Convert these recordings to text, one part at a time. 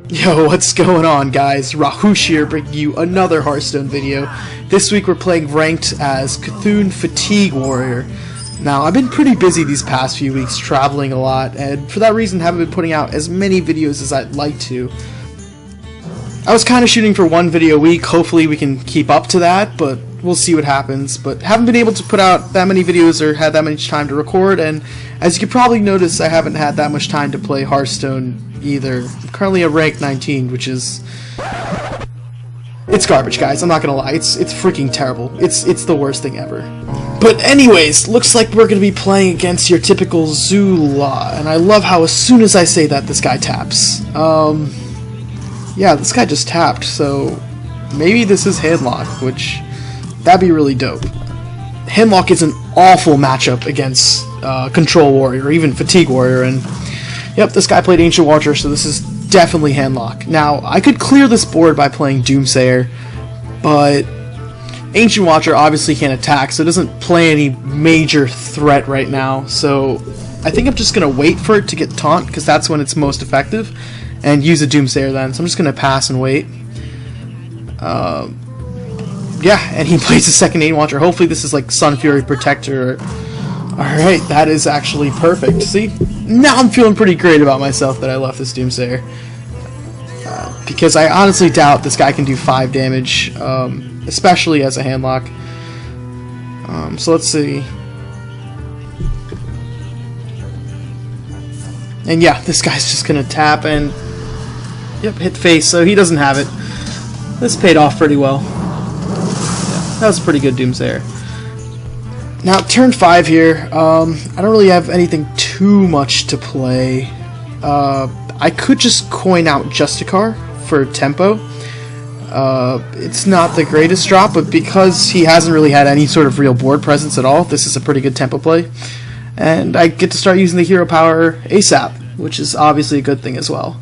Yo, what's going on, guys? Rahush here, bringing you another Hearthstone video. This week we're playing ranked as Cthulhu Fatigue Warrior. Now, I've been pretty busy these past few weeks, traveling a lot, and for that reason haven't been putting out as many videos as I'd like to. I was kind of shooting for one video a week. Hopefully we can keep up to that, but we'll see what happens. But haven't been able to put out that many videos or had that much time to record, and as you can probably notice, I haven't had that much time to play Hearthstone either. I'm currently at rank 19, which is... it's garbage, guys. I'm not gonna lie. It's freaking terrible. It's the worst thing ever. But anyways, looks like we're gonna be playing against your typical Zula, and I love how as soon as I say that, this guy taps. Yeah, this guy just tapped, so maybe this is Handlock, which that'd be really dope. Handlock is an awful matchup against Control Warrior, or even Fatigue Warrior, and yep, this guy played Ancient Watcher, so this is definitely Handlock. Now, I could clear this board by playing Doomsayer, but Ancient Watcher obviously can't attack, so it doesn't play any major threat right now, so I think I'm just going to wait for it to get taunt, because that's when it's most effective, and use a Doomsayer then. So I'm just going to pass and wait. Yeah, and he plays a second Ancient Watcher. Hopefully this is like Sun Fury Protector. Alright, that is actually perfect. See? Now I'm feeling pretty great about myself that I left this Doomsayer. Because I honestly doubt this guy can do 5 damage, especially as a Handlock. So let's see. And yeah, this guy's just gonna tap and yep, hit face, so he doesn't have it. This paid off pretty well. Yeah, that was a pretty good Doomsayer. Now, turn 5 here, I don't really have anything too much to play. I could just coin out Justicar for tempo. It's not the greatest drop, but because he hasn't really had any sort of real board presence at all, this is a pretty good tempo play. And I get to start using the hero power ASAP, which is obviously a good thing as well.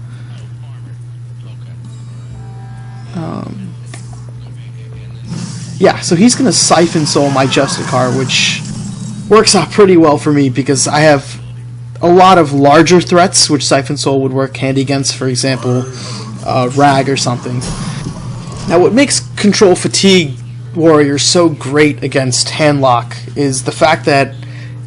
Yeah, so he's going to Siphon Soul my Justicar, which works out pretty well for me because I have a lot of larger threats which Siphon Soul would work handy against, for example, Rag or something. Now what makes Control Fatigue Warrior so great against Handlock is the fact that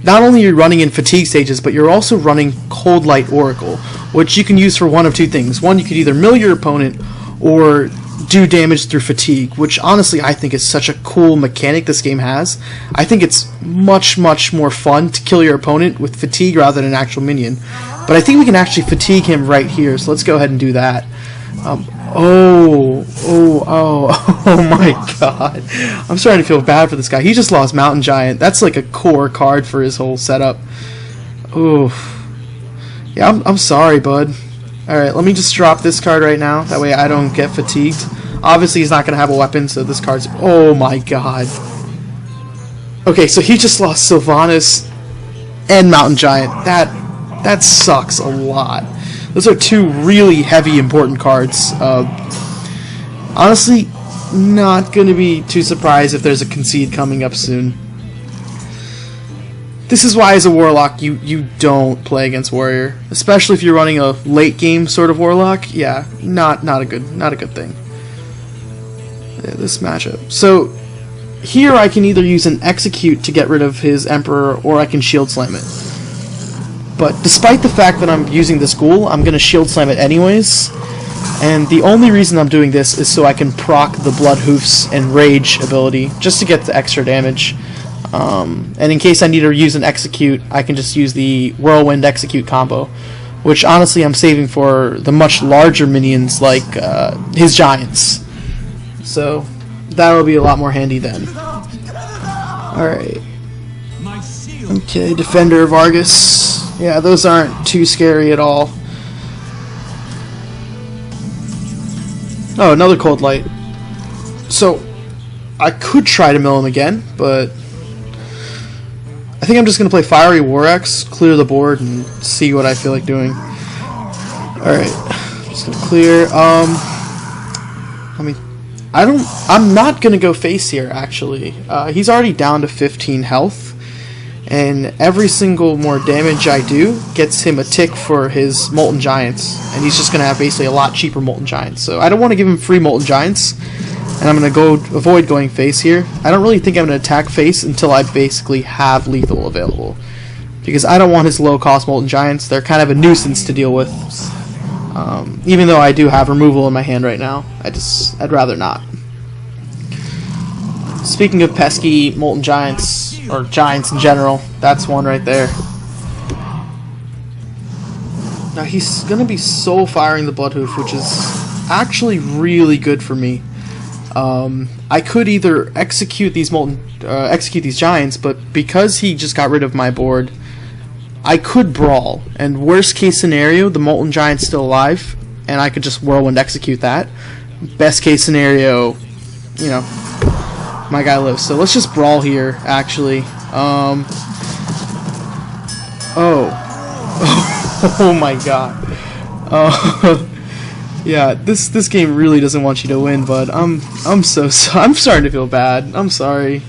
not only are you running in fatigue stages, but you're also running Cold Light Oracle, which you can use for one of two things. One, you could either mill your opponent or do damage through fatigue, which honestly I think is such a cool mechanic this game has. I think it's much more fun to kill your opponent with fatigue rather than an actual minion. But I think we can actually fatigue him right here, so let's go ahead and do that. Oh my god. I'm starting to feel bad for this guy. He just lost Mountain Giant. That's like a core card for his whole setup. Oof. Yeah, I'm sorry, bud. Alright, let me just drop this card right now. That way I don't get fatigued. Obviously he's not going to have a weapon, so this card's... oh my god. Okay, so he just lost Sylvanas and Mountain Giant. That sucks a lot. Those are two really heavy, important cards. Honestly, not going to be too surprised if there's a concede coming up soon. This is why, as a Warlock, you don't play against Warrior, especially if you're running a late game sort of Warlock. Yeah, not a good thing. Yeah, this matchup. So here I can either use an Execute to get rid of his Emperor, or I can Shield Slam it. But despite the fact that I'm using this Ghoul, I'm going to Shield Slam it anyways. And the only reason I'm doing this is so I can proc the Blood Hoofs and Rage ability, just to get the extra damage. And in case I need to use an Execute, I can just use the Whirlwind Execute combo, which honestly I'm saving for the much larger minions like his Giants. So that'll be a lot more handy then. Alright. Okay, Defender of Argus. Yeah, those aren't too scary at all. Oh, another Cold Light. So, I could try to mill him again, but I think I'm just going to play Fiery War Axe, clear the board, and see what I feel like doing. Alright, just going to clear. I'm not going to go face here, actually. He's already down to 15 health. and every single more damage I do gets him a tick for his Molten Giants, and he's just going to have basically a lot cheaper Molten Giants. So I don't want to give him free Molten Giants, and I'm going to avoid going face here. I don't really think I'm going to attack face until I basically have lethal available, because I don't want his low-cost Molten Giants. They're kind of a nuisance to deal with. Even though I do have removal in my hand right now, I'd rather not. Speaking of pesky Molten Giants, or Giants in general, that's one right there. Now he's going to be soul firing the Bloodhoof, which is actually really good for me. I could either execute these Giants, but because he just got rid of my board, I could brawl, and worst case scenario, the Molten Giant's still alive, and I could just Whirlwind execute that. Best case scenario, you know, my guy lives. So let's just brawl here, actually. Oh my god. Yeah, this game really doesn't want you to win, but I'm starting to feel bad. I'm sorry.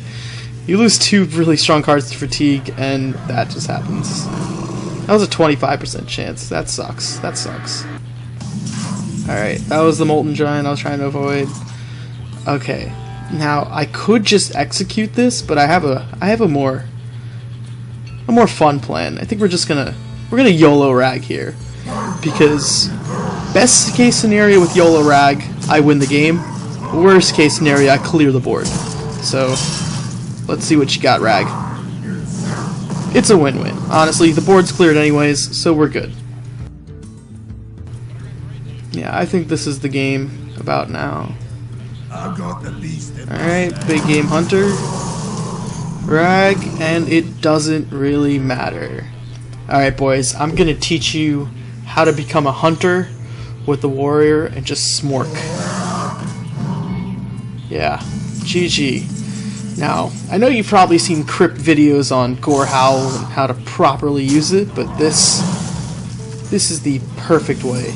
You lose 2 really strong cards to fatigue, and that just happens. That was a 25% chance. That sucks. That sucks. Alright, that was the Molten Giant I was trying to avoid. Okay. Now I could just execute this, but I have a more fun plan. I think we're gonna YOLO Rag here. Because best case scenario with YOLO Rag, I win the game. Worst case scenario, I clear the board. So let's see what you got, Rag. It's a win-win. Honestly, the board's cleared anyways, so we're good. Yeah, I think this is the game about now. Alright, big game hunter. Rag, and it doesn't really matter. Alright boys, I'm gonna teach you how to become a hunter with the warrior and just smork. Yeah, GG. Now, I know you've probably seen crypt videos on Gore Howl and how to properly use it, but this is the perfect way.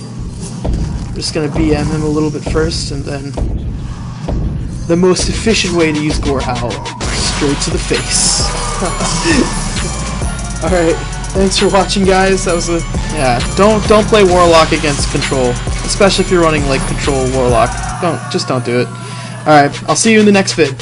I'm just gonna BM him a little bit first, and then the most efficient way to use Gore Howl, straight to the face. Alright, thanks for watching, guys. That was don't play Warlock against Control, especially if you're running like Control Warlock. Just don't do it. Alright, I'll see you in the next vid.